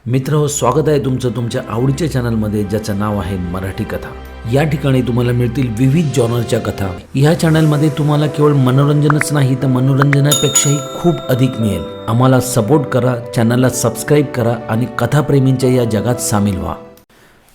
मित्र स्वागत आहे तुमचं तुमच्या आवडीच्या चॅनलमध्ये ज्याचं नाव आहे मराठी कथा। या ठिकाणी तुम्हाला मिळतील विविध जॉनरच्या कथा। या चॅनलमध्ये तुम्हाला केवळ मनोरंजनच नाही तर मनोरंजनापेक्षाही खूप अधिक मिळेल। आम्हाला सपोर्ट करा, चॅनलला सबस्क्राईब करा आणि कथाप्रेमींच्या या जगात सामील व्हा।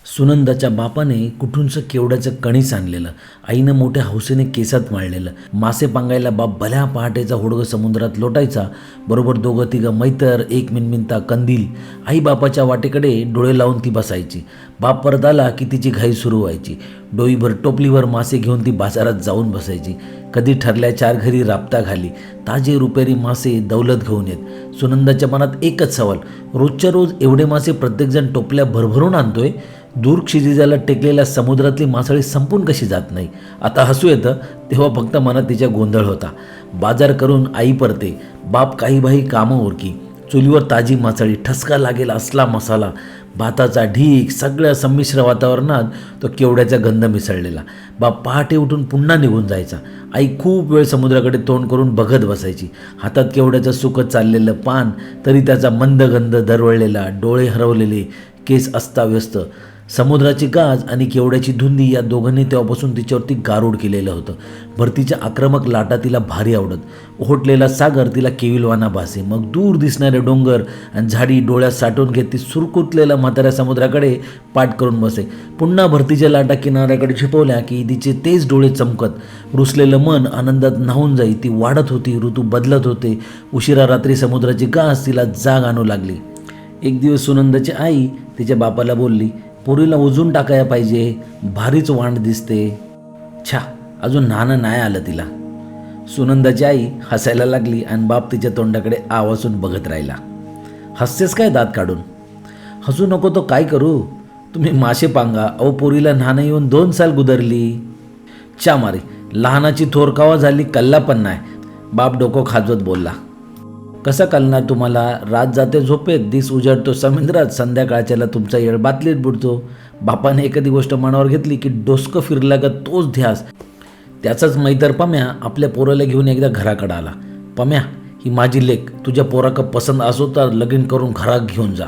सुनंदाच्या बापाने कुठूनचं केवड्याचं कणीस आणलेलं, आईनं मोठ्या हौसेने केसात माळलेलं, मासे पांगायला बाप भल्या पहाटेचा होडगं समुद्रात लोटायचा। बरोबर दोघं तिघं मैतर, एक मिनमिनता कंदील। आई बापाच्या वाटेकडे डोळे लावून ती बसायची। बाप परत आला की तिची घाई सुरू व्हायची। डोईभर टोपलीवर मासे घेऊन ती बाजारात जाऊन बसायची। कधी ठरल्या 4 घरी राबता घाली, ताजे रुपेरी मासे दौलत घेऊन येत। सुनंदाच्या मनात एकच सवाल, रोजच्या रोज एवढे मासे प्रत्येकजण टोपल्या भरभरून आणतोय, दूर क्षितिजाला टेकलेल्या समुद्रातली मासळी संपून कशी जात नाही। आता हसू येतं तेव्हा फक्त मनात तिच्या गोंधळ होता। बाजार करून आई परते, बाप काही बाही कामं उरकी, चुलीवर ताजी मासळी, ठसका लागेल असला मसाला, भाताचा ढीक, सगळ्या संमिश्र वातावरणात तो केवड्याचा गंध मिसळलेला। बाप पहाटे उठून पुन्हा निघून जायचा। आई खूप वेळ समुद्राकडे तोंड करून बघत बसायची। हातात केवड्याचं सुकत चाललेलं पान, तरी त्याचा मंद गंध दरवळलेला, डोळे हरवलेले, केस अस्ताव्यस्त। समुद्राची गाज आणि केवड्याची धुंदी या दोघांनी तेव्हापासून तिच्यावरती गारूड केलेलं होतं। भरतीच्या आक्रमक लाटा तिला भारी आवडत, ओहटलेला सागर तिला केविलवाना भासे। मग दूर दिसणारे डोंगर आणि झाडी डोळ्यात साठवून घेत ती सुरकुतलेल्या म्हाताऱ्या समुद्राकडे पाठ करून बसे। पुन्हा भरतीच्या लाटा किनाऱ्याकडे झिपवल्या की तिचे तेच डोळे चमकत, रुसलेलं मन आनंदात न्हावून जाई। ती वाढत होती, ऋतू बदलत होते, उशिरा रात्री समुद्राची गाज तिला जाग आणू लागली। एक दिवस सुनंदाची आई तिच्या बापाला बोलली, पोरीला उजून टाकायला पाहिजे, भारीच वांड दिसते। छा, अजून नाणं नाही आलं तिला। सुनंदाची आई हसायला लागली आणि बाप तिच्या तोंडाकडे आवाजून बघत राहिला। हसतेस काय दात काढून? हसू नको तो काय करू, तुम्ही मासे पांगा। अहो पोरीला नाणं येऊन 2 साल गुदरली। चा मारी, लहानाची थोर कावा झाली, कल्ला पण नाही, बाप डोकं खाजवत बोलला। कसं कळणार तुम्हाला? रात जाते झोपेत, दिस उजाडतो समुद्रात, संध्याकाळच्याला तुमचा येळ बातलीत बुडतो। बापाने एखादी गोष्ट मनावर घेतली की डोसकं फिरला का तोच ध्यास। त्याचाच मैतर पम्या आपल्या पोराला घेऊन एकदा घराकडे आला। पम्या, ही माझी लेक, तुझ्या पोराक पसंत असो तर लगीन करून घरात घेऊन जा।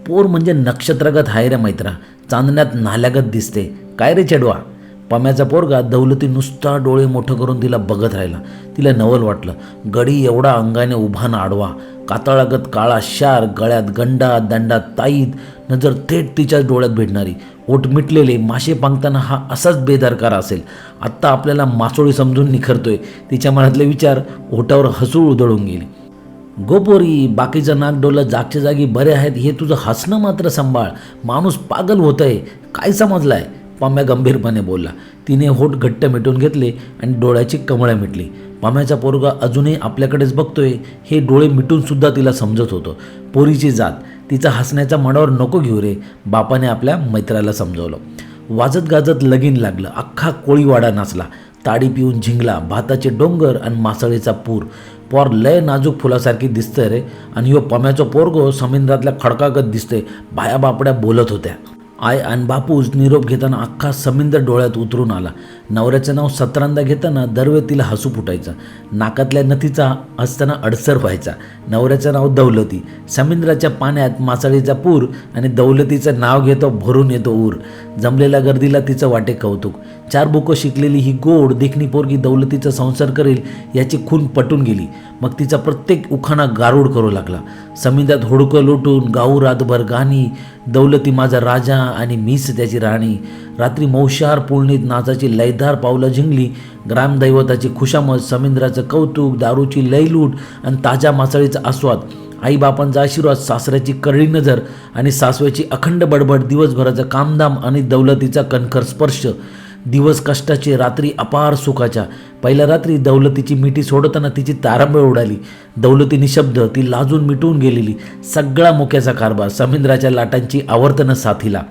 पोर म्हणजे नक्षत्रगत हाय रे मैत्रा, चांदण्यात नाल्यागत दिसते। काय रे चेडवा? पम्याचा पोरगा दौलती नुसता डोळे मोठं करून तिला बघत राहिला। तिला नवल वाटलं। गडी एवढा अंगाने उभा ना आडवा, कातळागत काळा शार, गळ्यात गंडा, दंडात ताईत, नजर थेट तिच्याच डोळ्यात भेटणारी, ओठ मिटलेले, मासे पांगताना हा असाच बेदरकार असेल। आत्ता आपल्याला मासोळी समजून निखरतोय। तिच्या मनातले विचार ओठावर हसू उधळून गेले। गोपोरी, बाकीचं नाक डोलं जागच्या जागी बरे आहेत, हे तुझं हसणं मात्र सांभाळ, माणूस पागल होतंय, काय समजलाय? पम्या गंभीरपणे बोलला। तिने होठ घट्ट मिटून घेतले आणि डोळ्याची कमळं मिटली। पम्याचा पोरगा अजूनही आपल्याकडेच बघतोय हे डोळे मिटून सुद्धा तिला समजत होतं। पोरीची जात, तिचा हसण्याचा मनावर नको घेऊ रे, बापाने आपल्या मैत्राला समजवलं। वाजत गाजत लगीन लागलं। अख्खा कोळीवाडा नाचला, ताडी पिऊन झिंगला। भाताचे डोंगर आणि मासळीचा पूर। पोर लय नाजूक फुलासारखी दिसतंय रे, आणि ह्यो पम्याचा पोरगो समुद्रातल्या खडकागत दिसतंय। बाया बापड्या बोलत होत्या। आई आणि बापूस निरोप घेताना अख्खा समुद्र डोळ्यात उतरून आला। नवऱ्याचं नाव 17दा घेताना दरवेळी तिला हसू फुटायचं। नाकातल्या नथीचा असताना अडसर व्हायचा। नवऱ्याचं नाव दौलती, समुद्राच्या पाण्यात मासळीचा पूर, आणि दौलतीचं नाव घेतो भरून येतो ऊर। जमलेल्या गर्दीला तिचं वाटे कौतुक। 4 बुकं शिकलेली ही गोड देखणी पोरगी दौलतीचा संसार करेल याची खून पटून गेली। मग तिचा प्रत्येक उखाणा गारूड करू लागला। समुद्रात होडकं लोटून गाऊ रातभर गाणी, दौलती माझा राजा आणि मीच त्याची राणी। रात्री मौशार पुळणीत नाचाची लयदार पावलं झिंगली। ग्रामदैवताची खुशामत, समुद्राचं कौतुक, दारूची लयलूट आणि ताज्या मासळीचा आस्वाद। आईबापांचा आशीर्वाद, सासऱ्याची करडी नजर आणि सासव्याची अखंड बडबड, दिवसभराचा कामधाम आणि दौलतीचा कणखर स्पर्श। दिवस कष्टाचे, रात्री अपार सुखाच्या। पहिल्या रात्री दौलतीची मिठी सोडताना तिची तारांबळ उडाली। दौलती निशब्द, ती लाजून मिटून गेलेली। सगळा मोक्याचा कारभार, समुद्राच्या लाटांची आवर्तनं साथीला।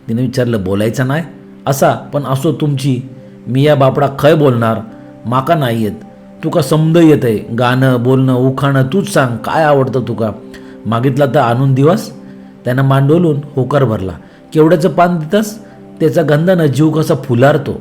तिने विचारलं, बोलायचं नाही? असा पण असो तुमची, मी या बापडा खय बोलणार, माका नाही येत। तुका समद येतंय, गाणं बोलणं उखाणं, तूच सांग काय आवडतं तुका, मागितला तर आणून दिवस। त्यानं मांडोलून होकार भरला। केवड्याचं पान देतास, त्याचा गंधानं जीव कसा फुलारतो।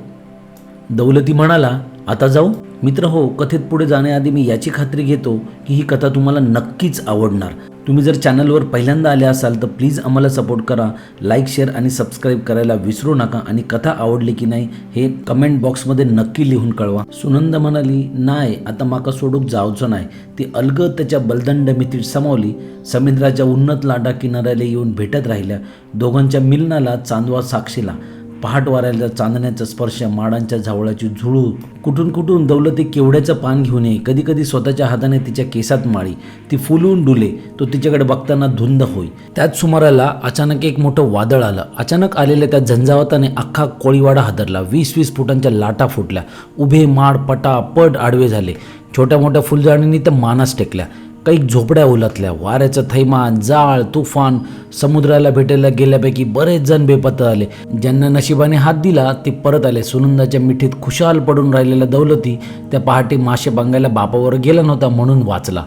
दौलती म्हणाला, आता जाऊ? मित्र हो, कथेत पुढे जाण्याआधी मी याची खात्री घेतो की ही कथा तुम्हाला नक्कीच आवडणार। तुम्ही जर चॅनलवर पहिल्यांदा आले असाल तर प्लीज आम्हाला सपोर्ट करा, लाईक शेअर आणि सबस्क्राईब करायला विसरू नका आणि कथा आवडली की नाही हे कमेंट बॉक्समध्ये नक्की लिहून कळवा. सुनंदा म्हणाली, नाही आता माका सोडूक जावचं नाही. ती अलगद त्याच्या बलदंड मितीत समावली. समुद्राच्या उन्नत लाटा किनाऱ्याला येऊन भेटत राहिल्या. दोघांच्या मिलनाला चांदवा साक्षीला. पहाट वाऱ्याचा चांदण्याचा स्पर्श, माडांच्या झावळाची झुळूक, कुठून कुठून दौलती केवड्याचं पान घेऊन ये. कधी कधी स्वतःच्या हाताने तिच्या केसात माळी. ती फुलून डुले. तो तिच्याकडे बघताना धुंद होई. त्याच सुमाराला अचानक एक मोठं वादळ आलं. अचानक आलेल्या त्या झंझावाताने अख्खा कोळीवाडा हादरला. 20-20 फुटांच्या लाटा फुटल्या. उभे माड पटापट आडवे झाले. छोट्या मोठ्या फुलझाडींनी तर मानास टेकल्या. काही झोपड्या उलटल्या. वाऱ्याचं थैमान, जाळ, तुफान. समुद्राला भेटायला गेल्यापैकी बरेच जण बेपत्ता आले. ज्यांना नशिबाने हात दिला ते परत आले. सुनंदाच्या मिठीत खुशाल पडून राहिलेला दौलती त्या पहाटे मासे बांगायला बापावर गेला नव्हता म्हणून वाचला.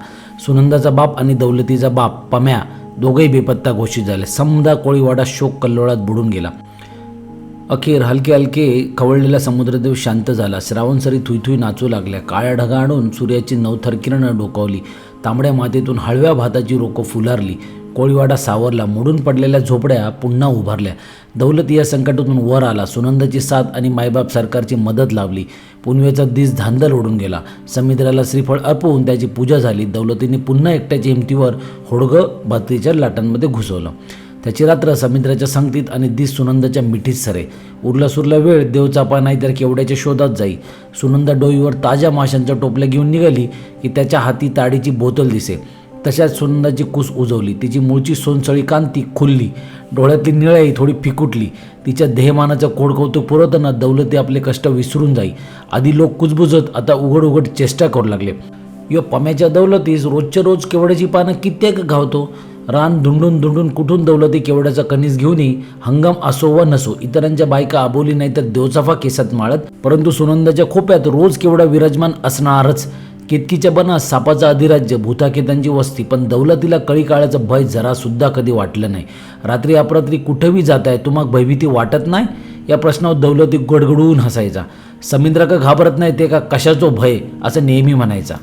सुनंदाचा बाप आणि दौलतीचा बाप पम्या दोघेही बेपत्ता घोषित झाले. समदा कोळीवाडा शोक कल्लोळात बुडून गेला. अखेर हलके हलके खवळलेला समुद्रदेव शांत झाला. श्रावणसरी थुईथुई नाचू लागल्या. काळ्या ढगाळून सूर्याची नवथर किरणं डोकावली. तांबड्या मातीतून हळव्या भाताची रोकं फुलारली. कोळीवाडा सावरला. मोडून पडलेल्या झोपड्या पुन्हा उभारल्या. दौलती या संकटातून वर आला. सुनंदाची साथ आणि मायबाप सरकारची मदत लावली. पुनवेचा दिस धांदल ओढून गेला. समुद्राला श्रीफळ अर्पवून त्याची पूजा झाली. दौलतीने पुन्हा एकट्याच्या हिमतीवर होडगं भातीच्या लाटांमध्ये घुसवलं. त्याची रात्र समुद्राच्या संगतीत आणि दिस सुनंदाच्या मिठीत सरे. उरला सुरला वेळ देवचापा नाही तर केवड्याच्या शोधात जाई. सुनंदा डोईवर ताज्या माशांच्या टोपल्या घेऊन निघाली की त्याच्या हाती ताडीची बोतल दिसे. तशाच सुनंदाची कुस उजवली. तिची मूळची सोनसळी कांती खुलली. डोळ्यातली निळाई थोडी फिकुटली. तिच्या देहमानाचं कोडकौतुक पुरवताना दौलती आपले कष्ट विसरून जाई. आधी लोक कुजबुजत आता उघड उघड चेष्टा करू लागले. यो पम्याच्या दौलतीस रोजच्या रोज केवड्याची पानं कित्येक घावतो. रान धुंडून धुंडून कुठून दौलती केवड्याचा कणीस घेऊन येई. हंगाम असो वा नसो. इतरांच्या बायका आबोली नाही तर देवचाफा केसात माळत. परंतु सुनंदाच्या खोप्यात रोज केवढा विराजमान असणारच. केतकीच्या बनात सापाचं अधिराज्य, भूताकेतांची वस्ती. पण दौलतीला कळी काळाचं भय जरासुद्धा कधी वाटलं नाही. रात्री अपरात्री कुठेही जाताय तुम्हाला भयभीती वाटत नाही या प्रश्नावर दौलती गडगडून हसायचा. समुद्रा का घाबरत नाही ते का कशाचो भय असं नेहमी म्हणायचा.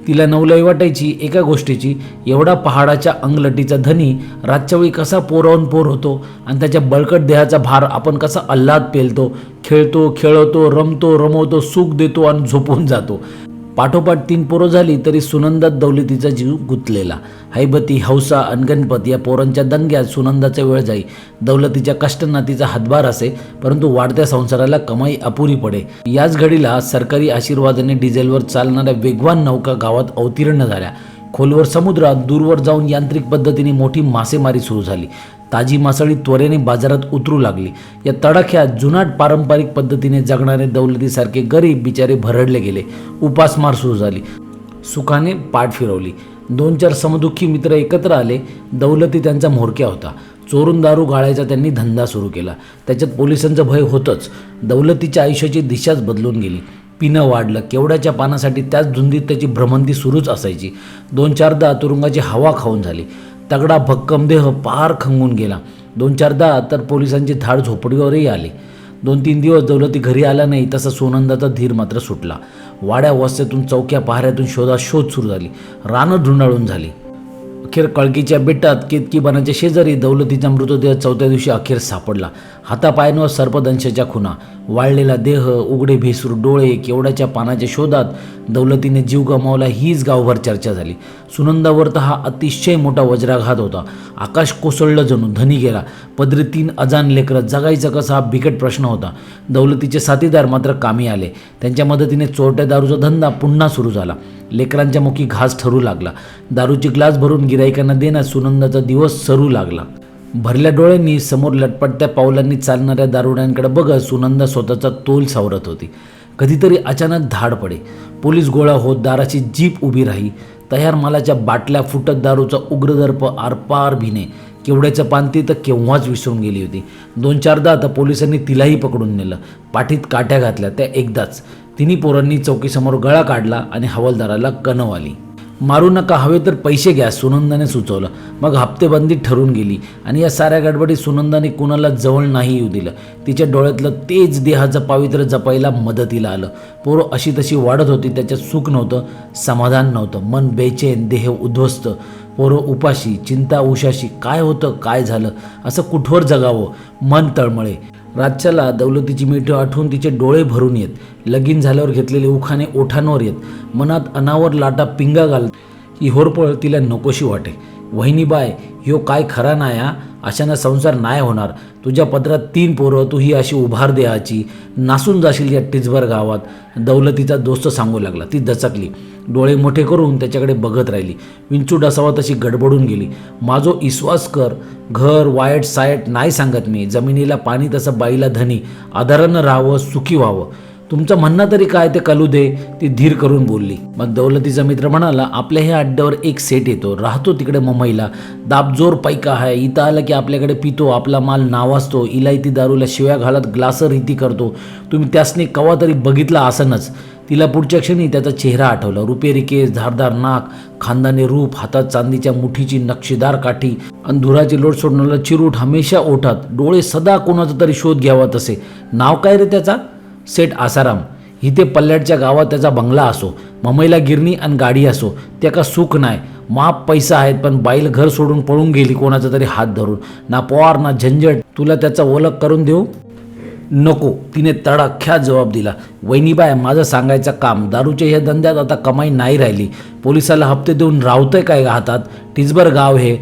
तिला नवलाई वाटायची एका गोष्टीची, एवढा पहाडाच्या अंगलटीचा धनी रातच्या वेळी कसा पोरावून पोर होतो आणि त्याच्या बळकट देहाचा भार आपण कसा आल्हाद पेलतो, खेळतो, खेळवतो, रमतो, रमवतो, सुख देतो आणि झोपून जातो. पाठोपाठ 3 पोरं झाली तरी सुनंदात दौलतीचा जीव गुंतलेला. हैबती, हौसा आणि गणपत या पोरांच्या दंग्यात सुनंदाचा वेळ जाई. दौलतीच्या कष्टांना तिचा हातभार असे, परंतु वाढत्या संसाराला कमाई अपुरी पडे. याच घडीला सरकारी आशीर्वादाने डिझेलवर चालणाऱ्या वेगवान नौका गावात अवतीर्ण झाल्या. खोलवर समुद्रात दूरवर जाऊन यांत्रिक पद्धतीने मोठी मासेमारी सुरू झाली. ताजी मासळी त्वरेने बाजारात उतरू लागली. या तडाख्यात जुनाट पारंपरिक पद्धतीने जगणारे दौलतीसारखे गरीब बिचारे भरडले गेले. उपासमार सुरू झाली. सुखाने पाठ फिरवली. 2-4 समदुःखी मित्र एकत्र आले. दौलती त्यांचा म्होरक्या होता. चोरून दारू गाळायचा त्यांनी धंदा सुरू केला. त्याच्यात पोलिसांचं भय होतंच. दौलतीच्या आयुष्याची दिशाच बदलून गेली. पिणं वाढलं. केवड्याच्या पानासाठी त्याच धुंदीत त्याची भ्रमंती सुरूच असायची. 2-4दा तुरुंगाची हवा खाऊन झाली. तगडा भक्कम देह पार खंगून गेला. 2-4दा तर पोलिसांची धाड झोपडीवरही आले. 2-3 दिवस दौलती घरी आला नाही तसा सुनंदाचा धीर मात्र सुटला. वाड्या वस्त्यातून चौक्या पहाऱ्यातून शोध सुरू झाली. रानं धुंडाळून झाली. अखेर कळकीच्या बेटात केतकीबानाच्या शेजारी दौलतीचा मृतदेह 4थ्या दिवशी अखेर सापडला. हातापायांवर सर्पदंशाच्या खुणा, वाळलेला देह, उघडे भेसूर डोळे. केवड्याच्या पानाच्या शोधात दौलतीने जीव गमावला हीच गावभर चर्चा झाली. सुनंदावर तर हा अतिशय मोठा वज्राघात होता. आकाश कोसळलं जणू. धनी गेला. पदरी 3 अजान लेकरं. जगायचं कसं हा बिकट प्रश्न होता. दौलतीचे साथीदार मात्र कामी आले. त्यांच्या मदतीने चोरट्या दारूचा धंदा पुन्हा सुरू झाला. लेकरांच्या मुखी घास ठरू लागला. दारूची ग्लास भरून गिराईकांना देण्यात सुनंदाचा दिवस सरू लागला. भरल्या डोळ्यांनी समोर लटपटत्या पावलांनी चालणाऱ्या दारुड्यांकडे बघत सुनंदा स्वतःचा तोल सावरत होती. कधीतरी अचानक धाड पडे. पोलीस गोळा होत दाराची जीप उभी राही. तयार मालाच्या बाटल्या फुटत दारूचा उग्रदर्प आरपार भिने. केवड्याचं पानती तर केव्हाच विसरून गेली होती. 2-4दा आता पोलिसांनी तिलाही पकडून नेलं. पाठीत काट्या घातल्या त्या एकदाच. 3 पोरांनी चौकीसमोर गळा काढला आणि हवालदाराला कणव आली. मारू नका, हवे तर पैसे घ्या, सुनंदाने सुचवलं. मग हप्तेबंदी ठरून गेली आणि या साऱ्या गडबडीत सुनंदाने कुणाला जवळ नाही येऊ दिलं. तिच्या डोळ्यातलं तेज देहाचं पावित्र्य जपायला मदतीला आलं. पोरं अशी तशी वाढत होती. त्याच्यात सुख नव्हतं, समाधान नव्हतं. मन बेचैन, देह उद्ध्वस्त. पोरं उपाशी, चिंता उशाशी, काय होतं काय झालं असं कुठवर जगावं मन तळमळे. रातच्याला दौलतीची मिठं आठवून तिचे डोळे भरून येत. लगीन झाल्यावर घेतलेले उखाणे ओठांवर येत. मनात अनावर लाटा पिंगा घालत. ही होरपळ तिला नकोशी वाटे. वहिनीबाय, ह्यो काय खरा नाही हा, अशानं संसार नाही होणार. तुझ्या पदरात 3 पोरं, तू ही अशी उभार देहाची, नासून जाशील या टिचभर गावात. दौलतीचा दोस्त सांगू लागला. ती दचकली. डोळे मोठे करून त्याच्याकडे बघत राहिली. विंचू डसावा तशी गडबडून गेली. माझो विश्वास कर, घर वाईट साईट नाही सांगत मी. जमिनीला पाणी तसं बाईला धनी. आधारानं राहावं, सुखी व्हावं. तुमचं म्हणणं तरी काय ते कलू दे, ती धीर करून बोलली. मग दौलतीचा मित्र म्हणाला, आपल्या ह्या अड्ड्यावर एक सेट येतो, राहतो तिकडे मुंबईला. दाबजोर पैका आहे. इथं आलं की आपल्याकडे पितो, आपला माल नावाजतो, इलायती दारूला शिव्या घालत ग्लास रीती करतो. तुम्ही त्यासनी कवा तरी बघितला असनच. तिला पुढच्या क्षणी त्याचा चेहरा आठवला. रुपेरी केस, धारदार नाक, खानदानी रूप, हातात चांदीच्या मुठीची नक्षीदार काठी, अंधुराची लोट सोडणारा चिरूट हमेशा ओठात. डोळे सदा कोणाचा तरी शोध घ्यावा तसे. नाव काय रे त्याचा? सेठ आसाराम. इथे पल्ल्याडच्या गावात त्याचा बंगला असो, मुंबईला गिरणी आणि गाडी असो, त्याका सुख नाही. माप पैसा आहेत, पण बाईल घर सोडून पळून गेली कोणाचा तरी हात धरून. ना पोवार ना झंझट. तुला त्याचा ओळख करून देऊ? नको, तिने तडाख्यात जबाब दिला. वहिनीबाय, माझं सांगायचं काम. दारूच्या ह्या धंद्यात आता कमाई नाही राहिली. पोलिसाला हप्ते देऊन राहतंय काय हातात? टिचभर गाव हे.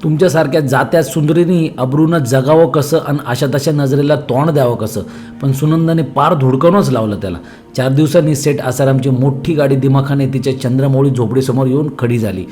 तुमच्यासारख्या जात्या सुंदरीनी अब्रूनं जगावं कसं आणि अशा तशा नजरेला तोंड द्यावं कसं? पण सुनंदाने पार धुडकवूनच लावलं त्याला. 4 दिवसांनी सेठ आसारामची मोठी गाडी दिमाखाने तिच्या चंद्रमौळी झोपडीसमोर येऊन खडी झाली.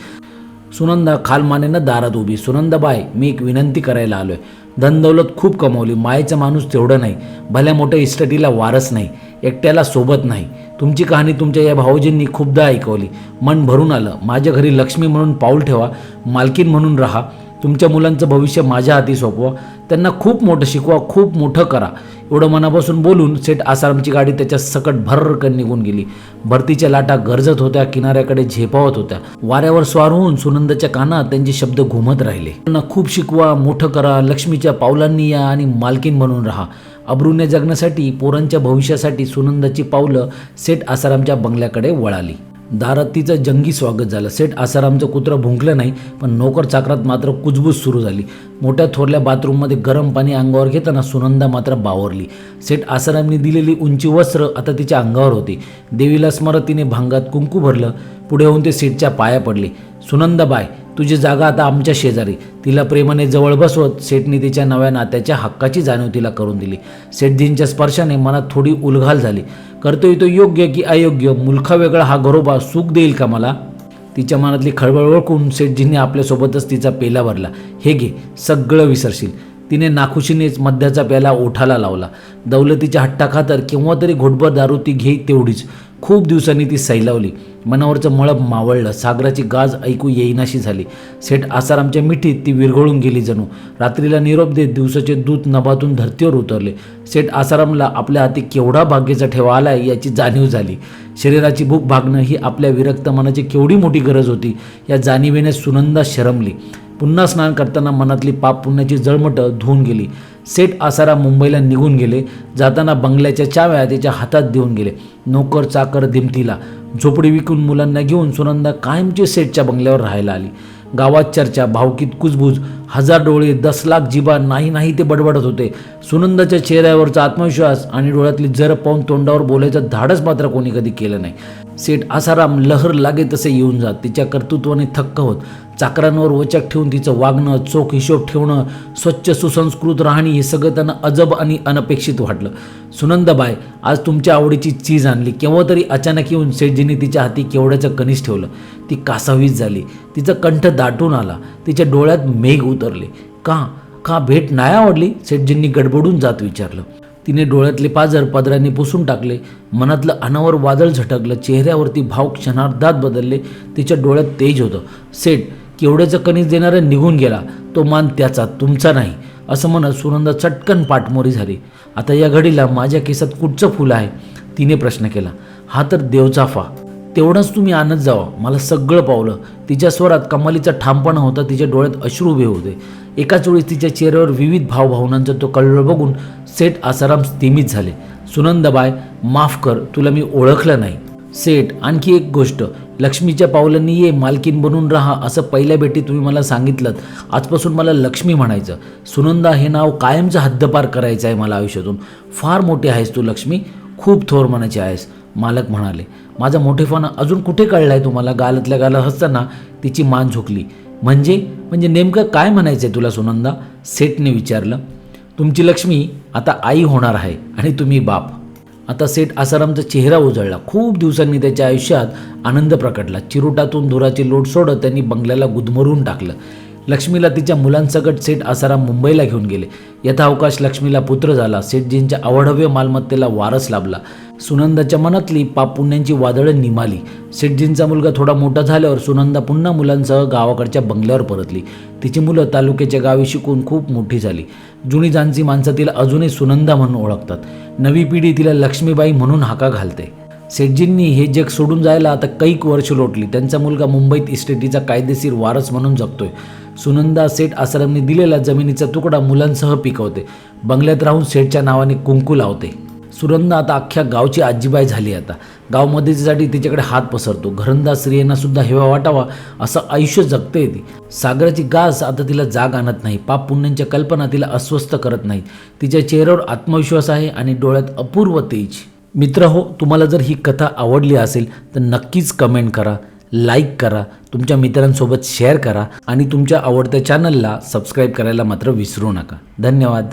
सुनंदा खालमानेनं दारात उभी. सुनंदाबाई, मी एक विनंती करायला आलोय. धनदौलत खूप कमवली, मायेचा माणूस तेवढं नाही. भल्या मोठ्या इस्टेटीला वारस नाही, एकट्याला सोबत नाही. तुमची कहाणी तुमच्या या भाऊजींनी खूपदा ऐकवली. मन भरून आलं. माझ्या घरी लक्ष्मी म्हणून पाऊल ठेवा, मालकीन म्हणून राहा. तुमच्या मुलांचं भविष्य माझ्या हाती सोपवा. त्यांना खूप मोठं शिकवा, खूप मोठं करा. एवढं मनापासून बोलून सेठ आसारामची गाडी त्याच्या सकट भर्रकन निघून गेली. भरतीच्या लाटा गरजत होत्या, किनाऱ्याकडे झेपावत होत्या. वाऱ्यावर स्वार होऊन सुनंदाच्या कानात त्यांचे शब्द घुमत राहिले. त्यांना खूप शिकवा, मोठं करा, लक्ष्मीच्या पावलांनी या आणि मालकीन म्हणून राहा. अब्रूने जगण्यासाठी, पोरांच्या भविष्यासाठी सुनंदाची पावलं सेठ आसारामच्या बंगल्याकडे वळाली. दारात तिचं जंगी स्वागत झालं. सेठ आसारामचं कुत्रं भुंकलं नाही, पण नोकर चाकरात मात्र कुजबूज सुरू झाली. मोठ्या थोरल्या बाथरूममध्ये गरम पाणी अंगावर घेताना सुनंदा मात्र बावरली. सेठ आसारामने दिलेली उंची वस्त्र आता तिच्या अंगावर होती. देवीला स्मरत तिने भांगात कुंकू भरलं. पुढे होऊन ते सेठच्या पाया पडले. सुनंदाबाई, तुझी जागा आता आमच्या शेजारी. तिला प्रेमाने जवळ बसवत सेठने तिच्या नव्या नात्याच्या हक्काची जाणीव तिला करून दिली. सेठजींच्या स्पर्शाने मनात थोडी उलघाल झाली. करतोय तो योग्य की अयोग्य? मुलखा वेगळा हा घरोबा सुख देईल का मला? तिच्या मनातली खळबळ ओळखून सेठजींनी आपल्यासोबतच तिचा पेला भरला. हे घे, सगळं विसरशील. तिने नाखुशीनेच मद्याचा प्याला ओठाला लावला. दौलतीच्या हट्टाखातर केव्हा तरी घोटभर दारू ती घेई तेवढीच. खूप दिवसांनी ती सैलावली. मनावरचं मळब मावळलं. सागराची गाज ऐकू येईनाशी झाली. सेठ आसारामच्या मिठीत ती विरघळून गेली जणू. रात्रीला निरोप देत दिवसाचे दूत नभातून धर्तीवर उतरले. सेठ आसारामला आपल्या हाती केवढा भाग्याचा ठेवा आलाय याची जाणीव झाली. शरीराची भूक भागणं ही आपल्या विरक्त मनाची केवढी मोठी गरज होती या जाणीवेने सुनंदा शरमली. पुन्हा स्नान करताना मनातली पाप पुण्याची जळमटं धुवून गेली. सेठ आसाराम मुंबईला निघून गेले. जाताना बंगल्याच्या चाव्या तिच्या हातात देऊन गेले. नोकर चाकर दिमतीला. झोपडी विकून मुलांना घेऊन सुनंदा कायमची सेठच्या बंगल्यावर राहायला आली. गावात चर्चा, भावकीत कुजबूज, 1000 डोळे, 10 लाख जिबा नाही नाही ते बडबडत होते. सुनंदाच्या चेहऱ्यावरचा आत्मविश्वास आणि डोळ्यातली जर पाहून तोंडावर बोलायचं धाडस मात्र कोणी कधी केलं नाही. सेठ आसाराम लहर लागे तसे येऊन जात. तिच्या कर्तृत्वाने थक्क होत. चाकरांवर वचक ठेवून तिचं वागणं, चोख हिशोब ठेवणं, स्वच्छ सुसंस्कृत राहणी हे सगळं त्यांना अजब आणि अनपेक्षित वाटलं. सुनंदाबाई, आज तुमच्या आवडीची चीज आणली. केव्हा तरी अचानक येऊन सेठजींनी तिच्या हाती केवढ्याचं कणीस ठेवलं. ती कासावीस झाली. तिचा कंठ दाटून आला. तिच्या डोळ्यात मेघ उतरले. का भेट नाही आवडली? सेठजींनी गडबडून जात विचारलं. तिने डोळ्यातले पाजर पदराने पुसून टाकले. मनातलं अनावर वादळ झटकलं. चेहऱ्यावरती भाव क्षणार्धात बदलले. तिच्या डोळ्यात तेज होतं. सेठ, केवढ्याचं कणीस देणारा निघून गेला. तो मान त्याचा, तुमचा नाही, असं म्हणत सुनंदा चटकन पाठमोरी झाली. आता या घडीला माझ्या केसात कुठचं फुल आहे? तिने प्रश्न केला. हा तर देवचाफा. तेवढंच तुम्ही आणत जावा, मला सगळं पावलं. तिच्या स्वरात कमालीचा ठामपणा होता. तिच्या डोळ्यात अश्रू उभे होते. एकाच वेळी तिच्या चेहऱ्यावर विविध भावभावनांचा तो कल्लोळ बघून सेठ आसाराम स्तिमित झाले. सुनंदाबाई, माफ कर, तुला मी ओळखलं नाही. सेठ, आणखी एक गोष्ट, लक्ष्मीच्या पावलांनी ये, मालकीन बनून राहा असं पहिल्या भेटीत तुम्ही मला सांगितलं. आजपासून मला लक्ष्मी म्हणायचं. सुनंदा हे नाव कायमचं हद्दपार करायचं आहे मला आयुष्यातून. फार मोठी आहेस तू लक्ष्मी, खूप थोर मनाची आहेस. मालक म्हणाले. माझा मोठेपणा अजून कुठे कळला आहे तुम्हाला? गालातल्या गालात हसताना तिची मान झुकली. म्हणजे नेमकं काय म्हणायचं आहे तुला सुनंदा? सेठने विचारलं. तुमची लक्ष्मी आता आई होणार आहे आणि तुम्ही बाप. आता सेठ आसारामचा चेहरा उजळला. खूप दिवसांनी त्याच्या आयुष्यात आनंद प्रकटला. चिरोटातून धुराची लोट सोडत त्यांनी बंगल्याला गुदमरून टाकलं. लक्ष्मीला तिच्या मुलांसकट सेठ आसाराम मुंबईला घेऊन गेले. यथावकाश लक्ष्मीला पुत्र झाला. सेठजींच्या अवाढव्य मालमत्तेला वारस लाभला. सुनंदाच्या मनातली पापपुण्यांची वादळं निमाली. सेठजींचा मुलगा थोडा मोठा झाल्यावर सुनंदा पुन्हा मुलांसह गावाकडच्या बंगल्यावर परतली. तिची मुलं तालुक्याच्या गावी शिकून खूप मोठी झाली. जुनी जाणती माणसं तिला अजूनही सुनंदा म्हणून ओळखतात. नवी पिढी तिला लक्ष्मीबाई म्हणून हाका घालते. सेठजींनी हे जग सोडून जायला आता कैक वर्ष लोटली. त्यांचा मुलगा मुंबईत इस्टेटीचा कायदेशीर वारस म्हणून जगतोय. सुनंदा सेठ आसारामने दिलेला जमिनीचा तुकडा मुलांसह पिकवते. बंगल्यात राहून सेठच्या नावाने कुंकू लावते. सुनंदा आता अख्ख्या गावची आजीबाई झाली. आता गाव मदतीसाठी तिच्याकडे हात पसरतो. घरंदाज स्त्रियांना सुद्धा हेवा वाटावा असं आयुष्य जगते ती. सागराची गास आता तिला जाग आणत नाही. पाप पुण्यांच्या कल्पना तिला अस्वस्थ करत नाही. तिच्या चेहऱ्यावर आत्मविश्वास आहे आणि डोळ्यात अपूर्व तेज. मित्र हो, तुम्हाला जर ही कथा आवडली असेल तर नक्कीच कमेंट करा, लाईक करा, तुमच्या मित्रांसोबत शेअर करा आणि तुमच्या आवडत्या चॅनलला सबस्क्राईब करायला मात्र विसरू नका. धन्यवाद.